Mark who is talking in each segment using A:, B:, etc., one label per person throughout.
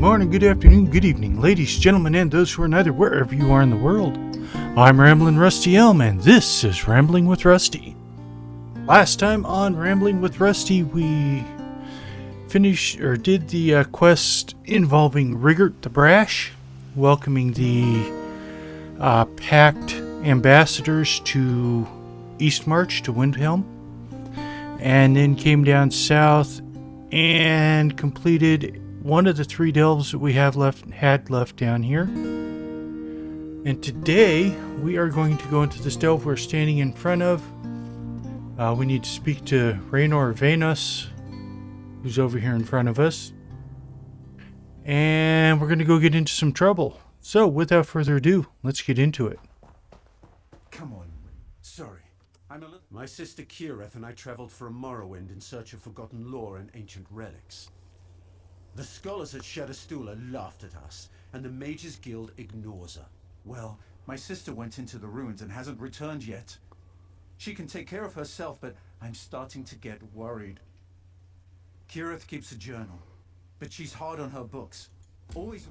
A: morning, good afternoon, good evening, ladies, gentlemen, and those who are neither, wherever you are in the world. I'm Ramblin' Rusty Elm, and this is Rambling with Rusty. Last time on Rambling with Rusty, we did the quest involving Rigert the Brash, welcoming the packed ambassadors to Eastmarch, to Windhelm, and then came down south and completed one of the 3 delves that we had left down here. And today we are going to go into this delve we're standing in front of. We need to speak to Raynor Venus, who's over here in front of us, and we're going to go get into some trouble. So without further ado, let's get into it.
B: Come on. Sorry. My sister Kireth and I traveled for a Morrowind in search of forgotten lore and ancient relics. The scholars at Shadowstula laughed at us, and the Mages Guild ignores her.
C: Well, my sister went into the ruins and hasn't returned yet. She can take care of herself, but I'm starting to get worried. Kirith keeps a journal, but she's hard on her books. Always...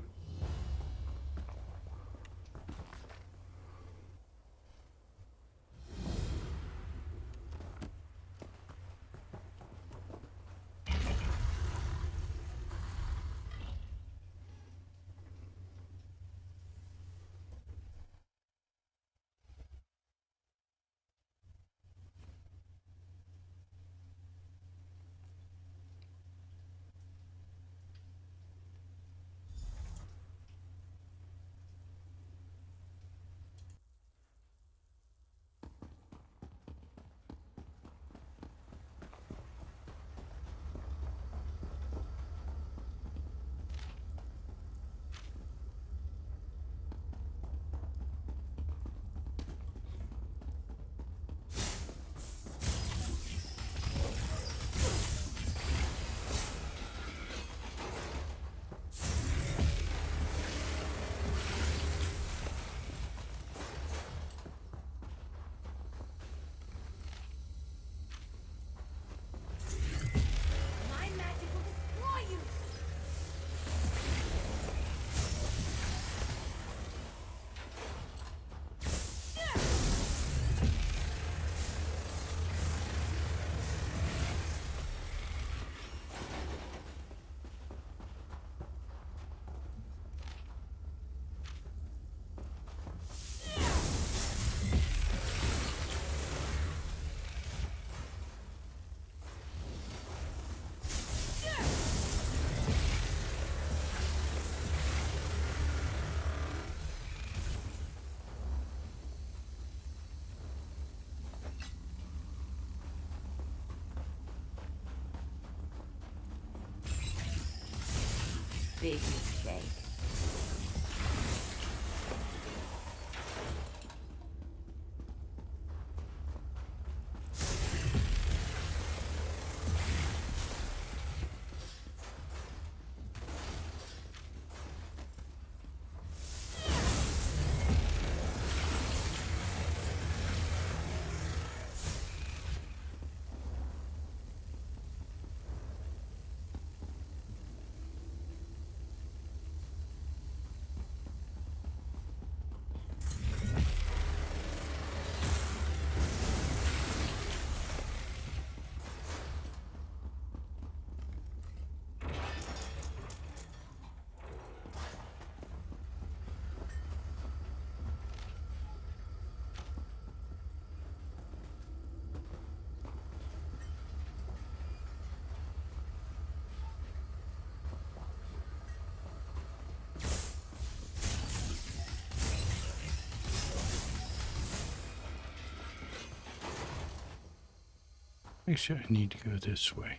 D: Big mistake.
A: Actually, I need to go this way.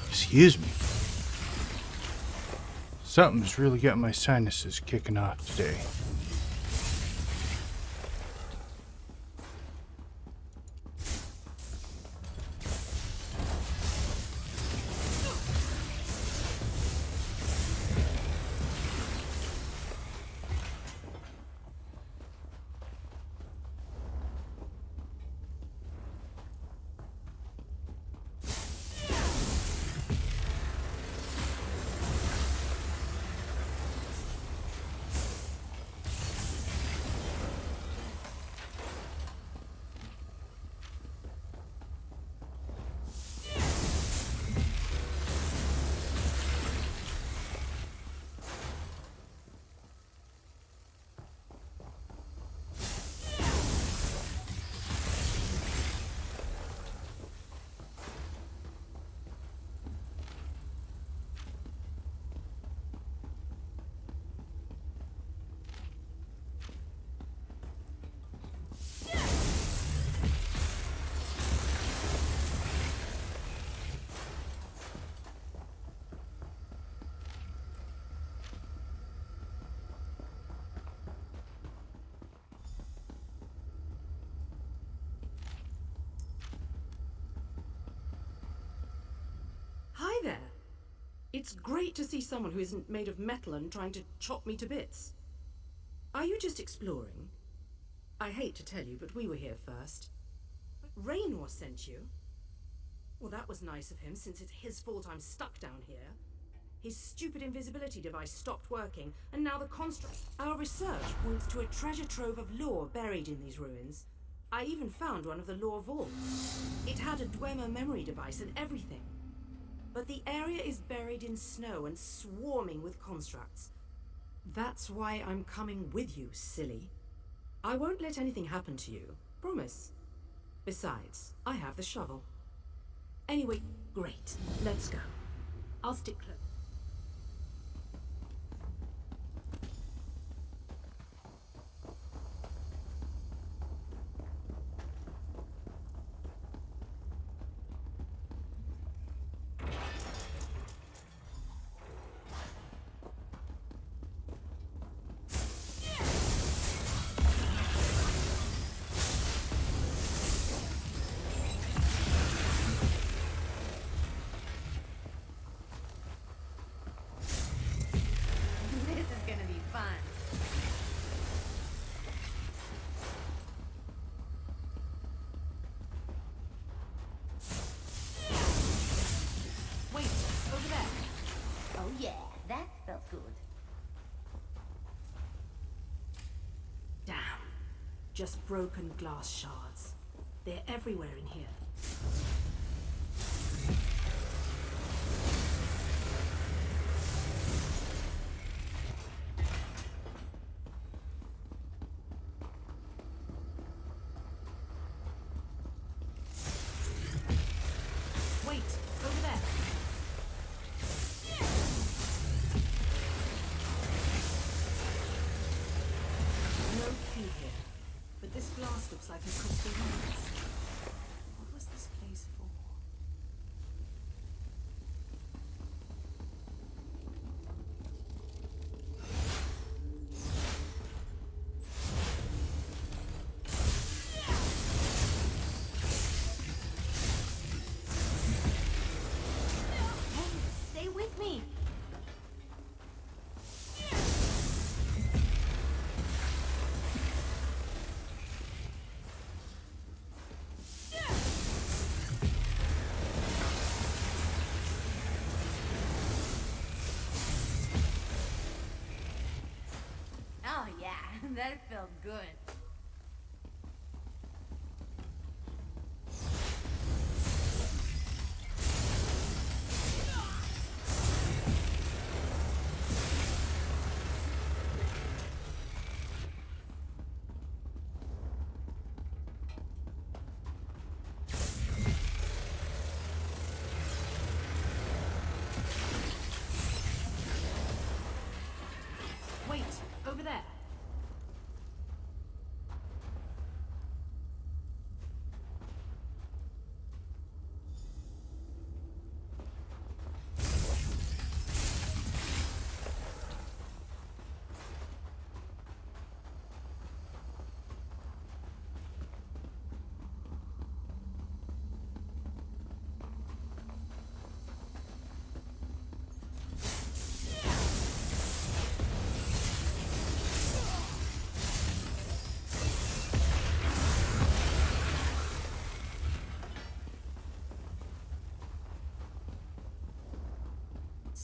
A: Excuse me. Something's really got my sinuses kicking off today.
E: Hi there. It's great to see someone who isn't made of metal and trying to chop me to bits. Are you just exploring? I hate to tell you, but we were here first. Raynor sent you? Well, that was nice of him, since it's his fault I'm stuck down here. His stupid invisibility device stopped working, and now the construct... Our research points to a treasure trove of lore buried in these ruins. I even found one of the lore vaults. It had a Dwemer memory device and everything. But the area is buried in snow and swarming with constructs. That's why I'm coming with you, silly. I won't let anything happen to you. Promise. Besides, I have the shovel. Anyway, great. Let's go. I'll stick close.
D: This is gonna be fun.
E: Wait, over there.
D: Oh yeah, that felt good.
E: Damn. Just broken glass shards. They're everywhere in here. Wait, over there. No key here, but this glass looks like it could be used. What was this place for?
D: Hey, stay with me. Oh yeah, that felt good.
E: Wait, over there.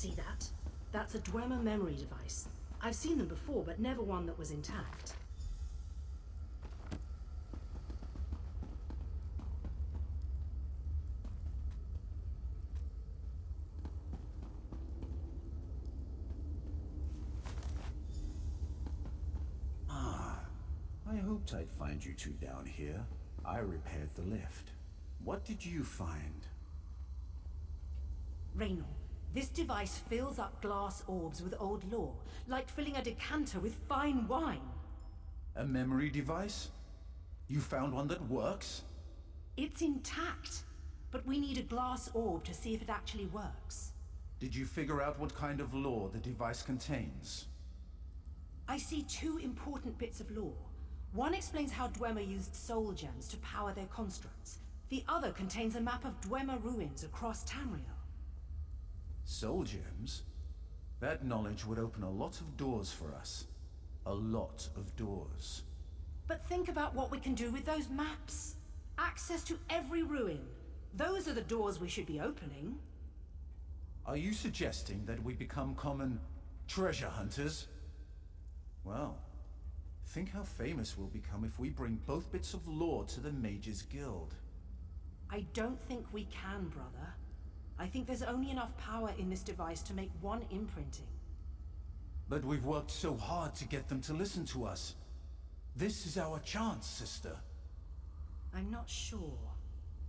E: See that? That's a Dwemer memory device. I've seen them before, but never one that was intact.
B: I hoped I'd find you two down here. I repaired the lift. What did you find?
E: Raynor, this device fills up glass orbs with old lore, like filling a decanter with fine wine.
C: A memory device? You found one that works?
E: It's intact, but we need a glass orb to see if it actually works.
C: Did you figure out what kind of lore the device contains?
E: I see two important bits of lore. One explains how Dwemer used soul gems to power their constructs. The other contains a map of Dwemer ruins across Tamriel.
C: Soul gems? That knowledge would open a lot of doors for us. A lot of doors.
E: But think about what we can do with those maps. Access to every ruin. Those are the doors we should be opening.
C: Are you suggesting that we become common treasure hunters? Well, think how famous we'll become if we bring both bits of lore to the Mages Guild.
E: I don't think we can, brother. I think there's only enough power in this device to make one imprinting.
C: But we've worked so hard to get them to listen to us. This is our chance, sister.
E: I'm not sure,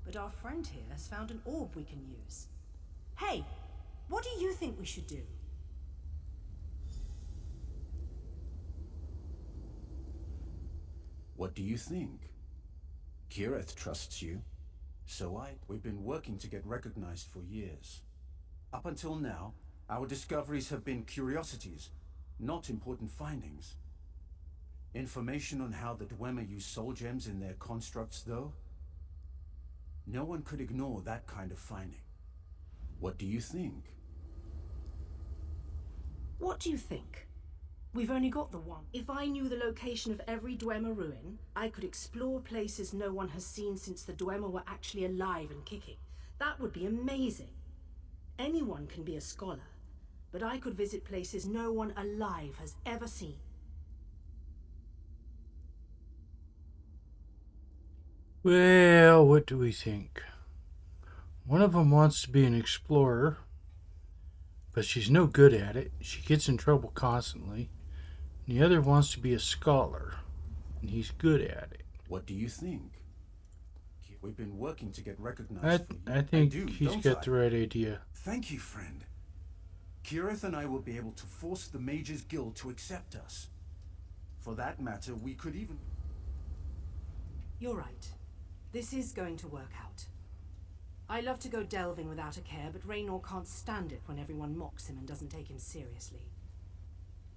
E: but our friend here has found an orb we can use. Hey, what do you think we should do?
B: What do you think? Kirith trusts you. So we've been working to get recognized for years. Up until now, our discoveries have been curiosities, not important findings. Information on how the Dwemer use soul gems in their constructs, though? No one could ignore that kind of finding. What do you think?
E: What do you think? We've only got the one. If I knew the location of every Dwemer ruin, I could explore places no one has seen since the Dwemer were actually alive and kicking. That would be amazing. Anyone can be a scholar, but I could visit places no one alive has ever seen.
A: Well, what do we think? One of them wants to be an explorer, but she's no good at it. She gets in trouble constantly. The other wants to be a scholar, and he's good at it.
B: What do you think? We've been working to get recognized for
A: I think he's got the right idea.
B: Thank you, friend. Kirith and I will be able to force the Mages Guild to accept us. For that matter, we could even...
E: You're right. This is going to work out. I love to go delving without a care, but Raynor can't stand it when everyone mocks him and doesn't take him seriously.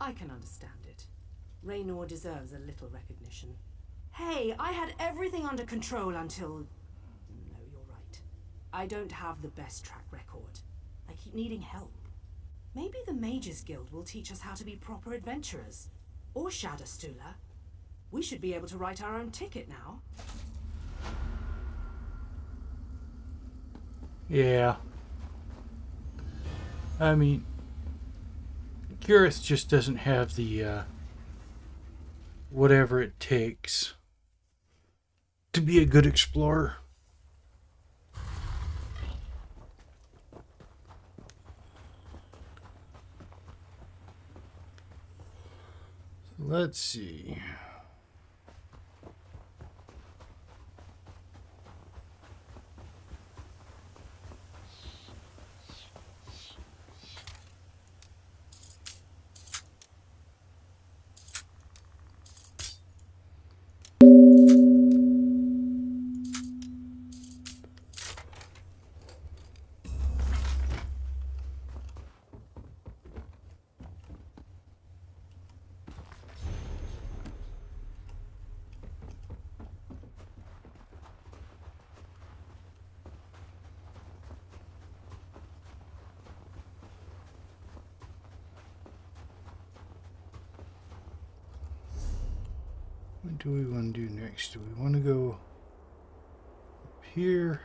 E: I can understand it. Raynor deserves a little recognition. Hey, I had everything under control until... No, you're right. I don't have the best track record. I keep needing help. Maybe the Mages Guild will teach us how to be proper adventurers. Or Shadowstula. We should be able to write our own ticket now.
A: Yeah. I mean, Gareth just doesn't have the, whatever it takes to be a good explorer. Let's see. What do we want to do next? Do we want to go up here?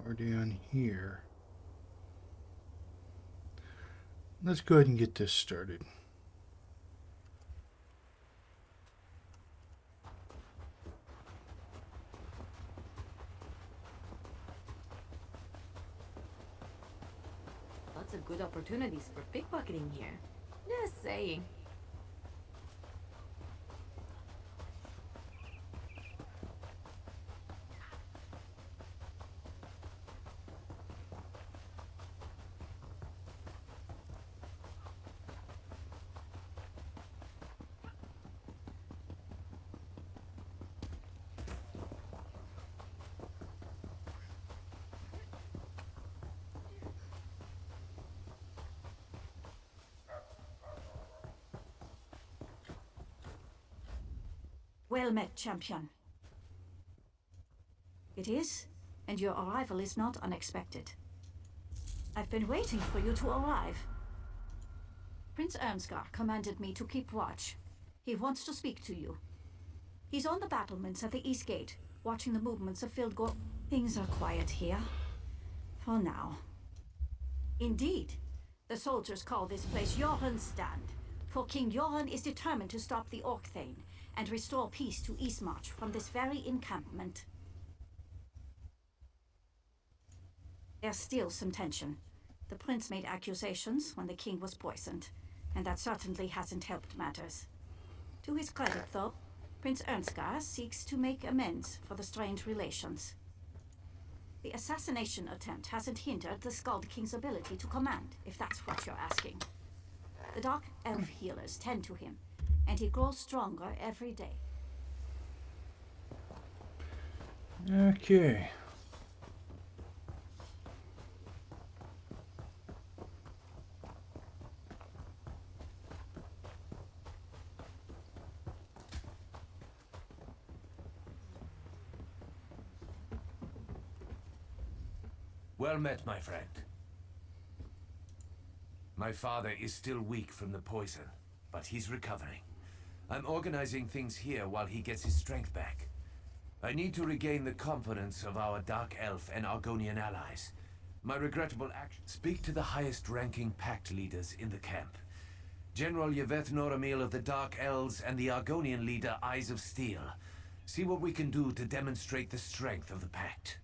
A: Or are down here. Let's go ahead and get this started.
D: Lots of good opportunities for pickpocketing here. Just saying.
F: Well met, champion. It is, and your arrival is not unexpected. I've been waiting for you to arrive. Prince Ernskar commanded me to keep watch. He wants to speak to you. He's on the battlements at the east gate, watching the movements of Fildgor. Things are quiet here. For now. Indeed, the soldiers call this place Joran's Stand, for King Joran is determined to stop the Orkthane and restore peace to Eastmarch from this very encampment. There's still some tension. The prince made accusations when the king was poisoned, and that certainly hasn't helped matters. To his credit, though, Prince Ernskar seeks to make amends for the strained relations. The assassination attempt hasn't hindered the Skald King's ability to command, if that's what you're asking. The Dark Elf healers tend to him, and he grows stronger every day.
A: Okay.
G: Well met, my friend. My father is still weak from the poison, but he's recovering. I'm organizing things here while he gets his strength back. I need to regain the confidence of our Dark Elf and Argonian allies. My regrettable action. Speak to the highest-ranking pact leaders in the camp. General Yveth Noramil of the Dark Elves and the Argonian leader Eyes of Steel. See what we can do to demonstrate the strength of the pact.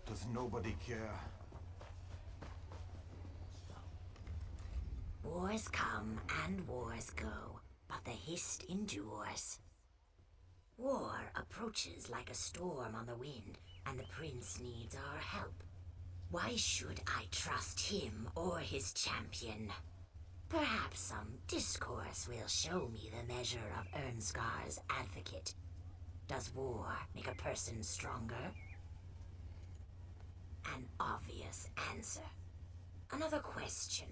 B: Does nobody care?
H: Wars come and wars go, but the hist endures. War approaches like a storm on the wind, and the prince needs our help. Why should I trust him or his champion? Perhaps some discourse will show me the measure of Ernskar's advocate. Does war make a person stronger? An obvious answer. Another question.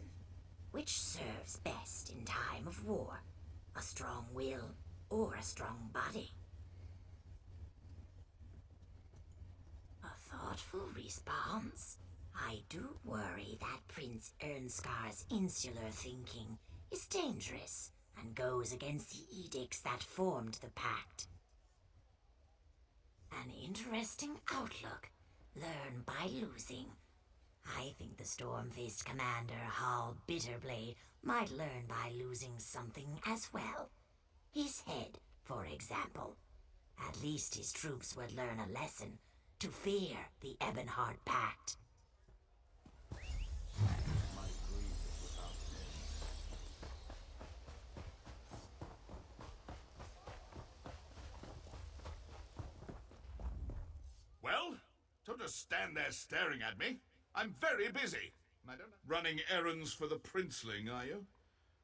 H: Which serves best in time of war? A strong will or a strong body? A thoughtful response. I do worry that Prince Ernskar's insular thinking is dangerous and goes against the edicts that formed the pact. An interesting outlook. Learn by losing. I think the storm-faced commander, Hall Bitterblade, might learn by losing something as well. His head, for example. At least his troops would learn a lesson to fear the Ebonheart Pact.
I: Well? Don't just stand there staring at me. I'm very busy. Running errands for the princeling, are you?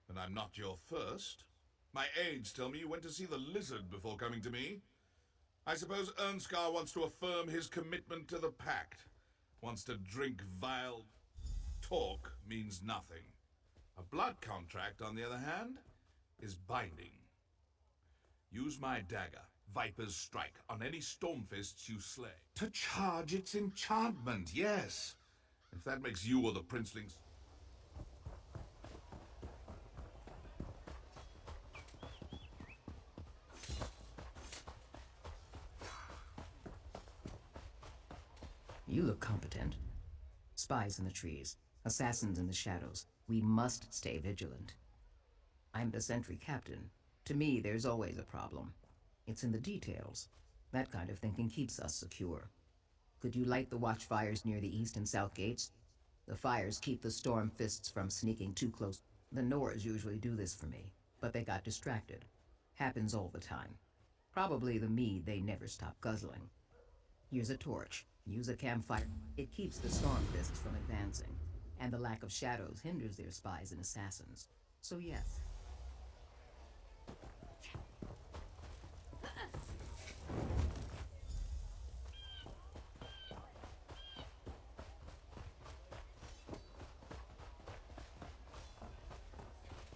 I: And I'm not your first. My aides tell me you went to see the lizard before coming to me. I suppose Ernskar wants to affirm his commitment to the Pact. Wants to drink vile. Talk means nothing. A blood contract, on the other hand, is binding. Use my dagger, Viper's Strike, on any Stormfists you slay. To charge its enchantment, yes. If that makes you or the princelings...
J: You look competent. Spies in the trees, assassins in the shadows. We must stay vigilant. I'm the sentry captain. To me, there's always a problem. It's in the details. That kind of thinking keeps us secure. Could you light the watchfires near the east and south gates? The fires keep the storm fists from sneaking too close. The Norrs usually do this for me, but they got distracted. Happens all the time. Probably the mead they never stop guzzling. Use a torch. Use a campfire. It keeps the storm fists from advancing, and the lack of shadows hinders their spies and assassins. So yes.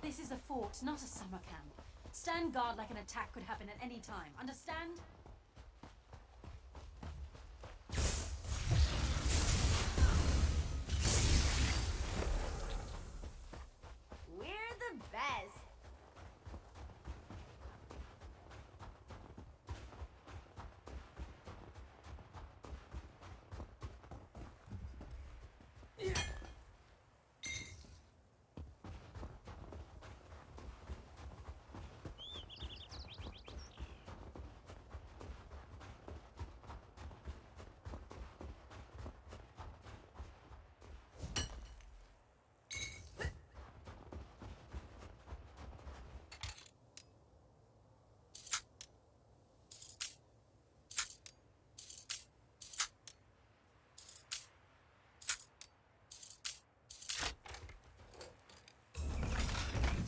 K: This is a fort, not a summer camp. Stand guard like an attack could happen at any time. Understand?
D: We're the best.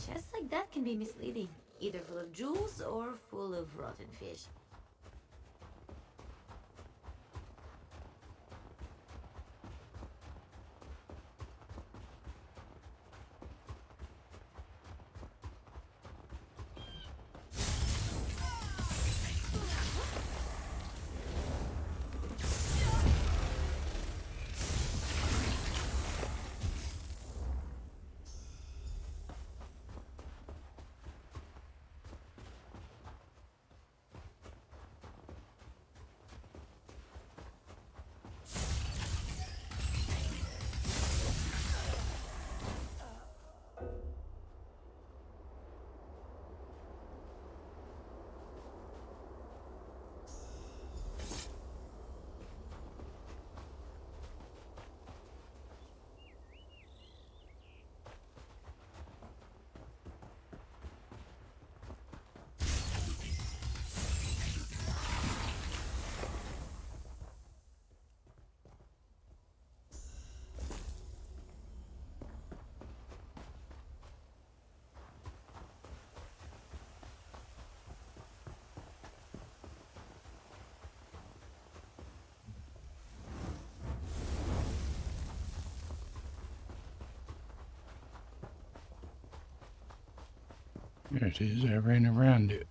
D: Chests like that can be misleading, either full of jewels or full of rotten fish.
A: There it is. I ran around it.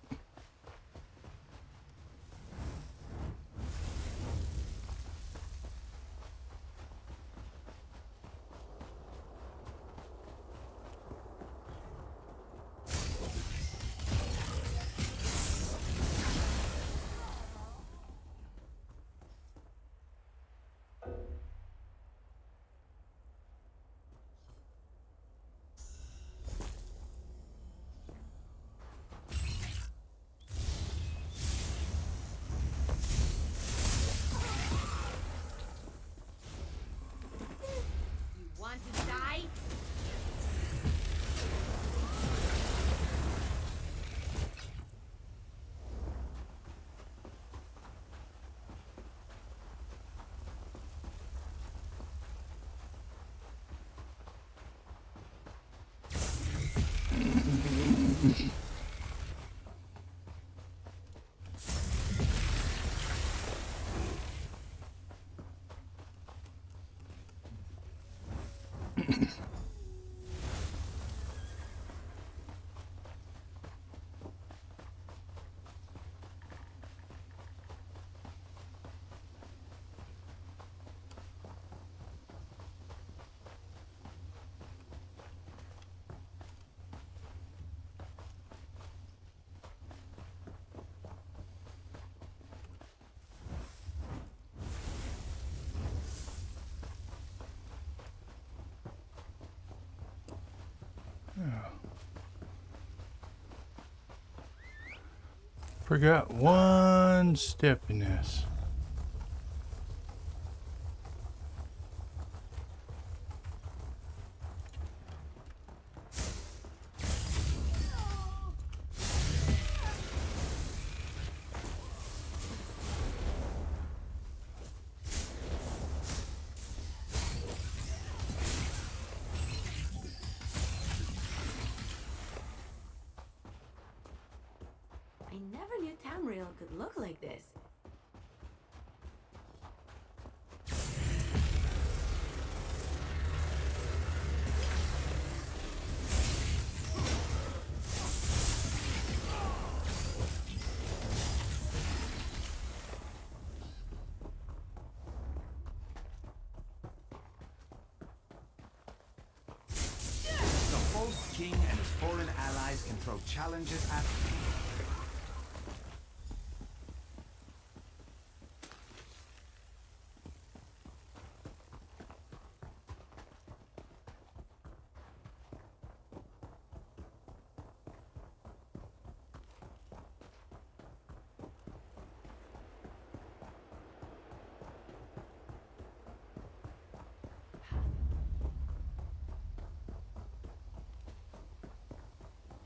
A: Forgot one step in this.
D: I never knew Tamriel could look like this.
L: The false king and his foreign allies can throw challenges at me.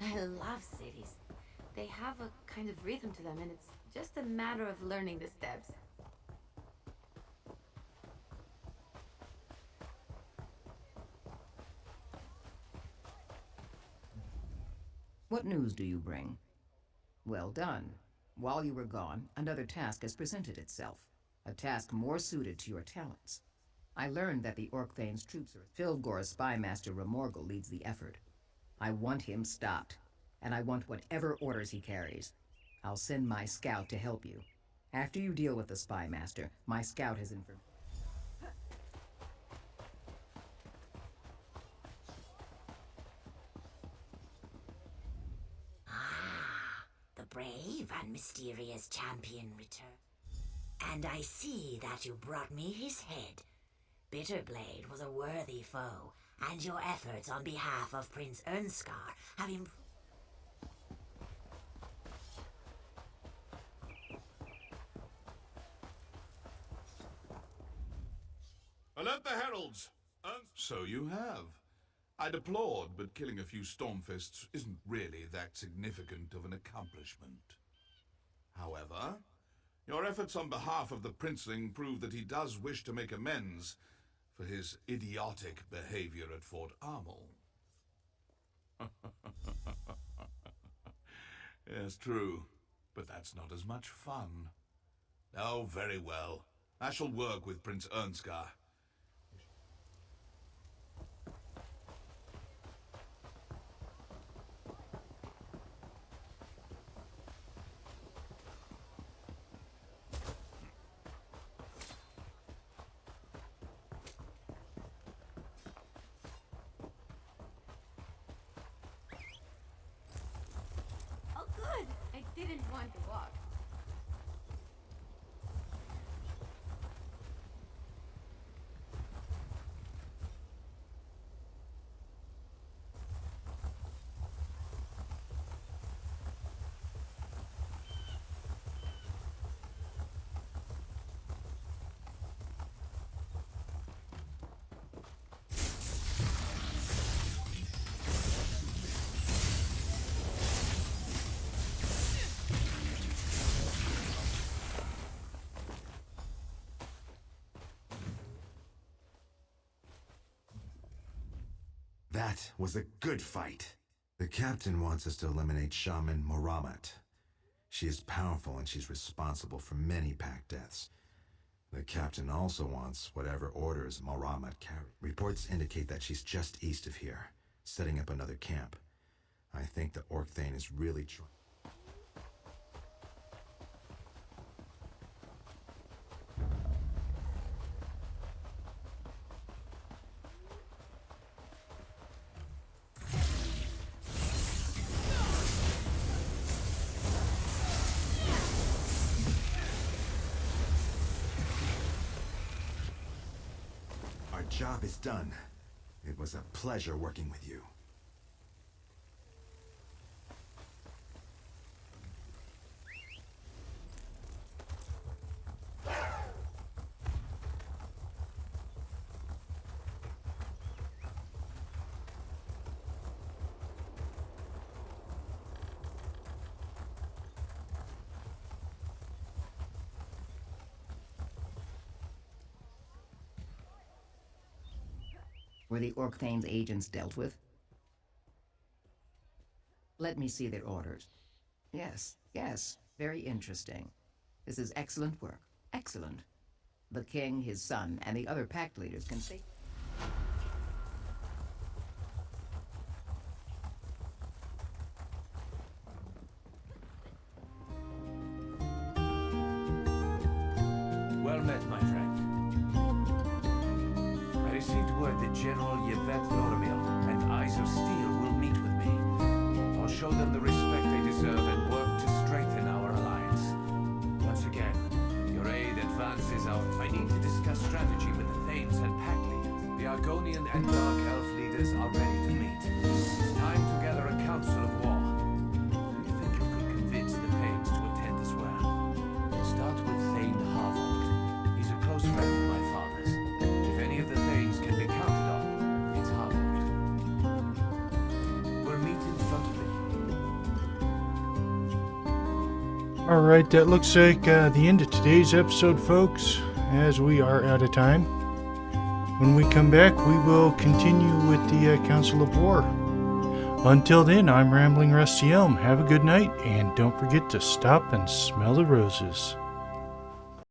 D: I love cities. They have a kind of rhythm to them, and it's just a matter of learning the steps.
J: What news do you bring? Well done. While you were gone, another task has presented itself. A task more suited to your talents. I learned that the Orkthane's troops are... Filgor's spymaster Remorgel leads the effort. I want him stopped, and I want whatever orders he carries. I'll send my scout to help you. After you deal with the spymaster, my scout has information.
H: The brave and mysterious champion return. And I see that you brought me his head. Bitterblade was a worthy foe, and your efforts on behalf of Prince Ernskar have improved.
I: Alert the heralds! So you have. I'd applaud, but killing a few Stormfists isn't really that significant of an accomplishment. However, your efforts on behalf of the princeling prove that he does wish to make amends for his idiotic behavior at Fort Armel. Yes, true, but that's not as much fun. Oh, very well. I shall work with Prince Ernskar.
D: Oh, good! I didn't want to walk.
L: That was a good fight. The captain wants us to eliminate Shaman Moramat. She is powerful and she's responsible for many pack deaths. The captain also wants whatever orders Moramat carries. Reports indicate that she's just east of here, setting up another camp. I think the Orkthane is really trying. Our job is done. It was a pleasure working with you.
J: Were the Orkthane's agents dealt with? Let me see their orders. Yes, yes, very interesting. This is excellent work. Excellent. The king, his son, and the other pact leaders can say...
G: Well met, my friend. I received word that General Yvette Loremil and Eyes of Steel will meet with me. I'll show them the respect they deserve and work to strengthen our alliance. Once again, your aid advances our... I need to discuss strategy with the Thanes and Pact leaders. The Argonian and Dark Elf leaders are ready to meet. It's time to gather a council of war. Do you think you could convince the Thanes to attend as well? Start with Thane Harvold. He's a close friend of my father's. If any of the Thanes can be counted on, it's Harvold. We'll meet in front of it.
A: Alright, that looks like the end of today's episode, folks, as we are out of time. When we come back, we will continue with the Council of War. Until then, I'm Rambling Rusty Elm. Have a good night, and don't forget to stop and smell the roses.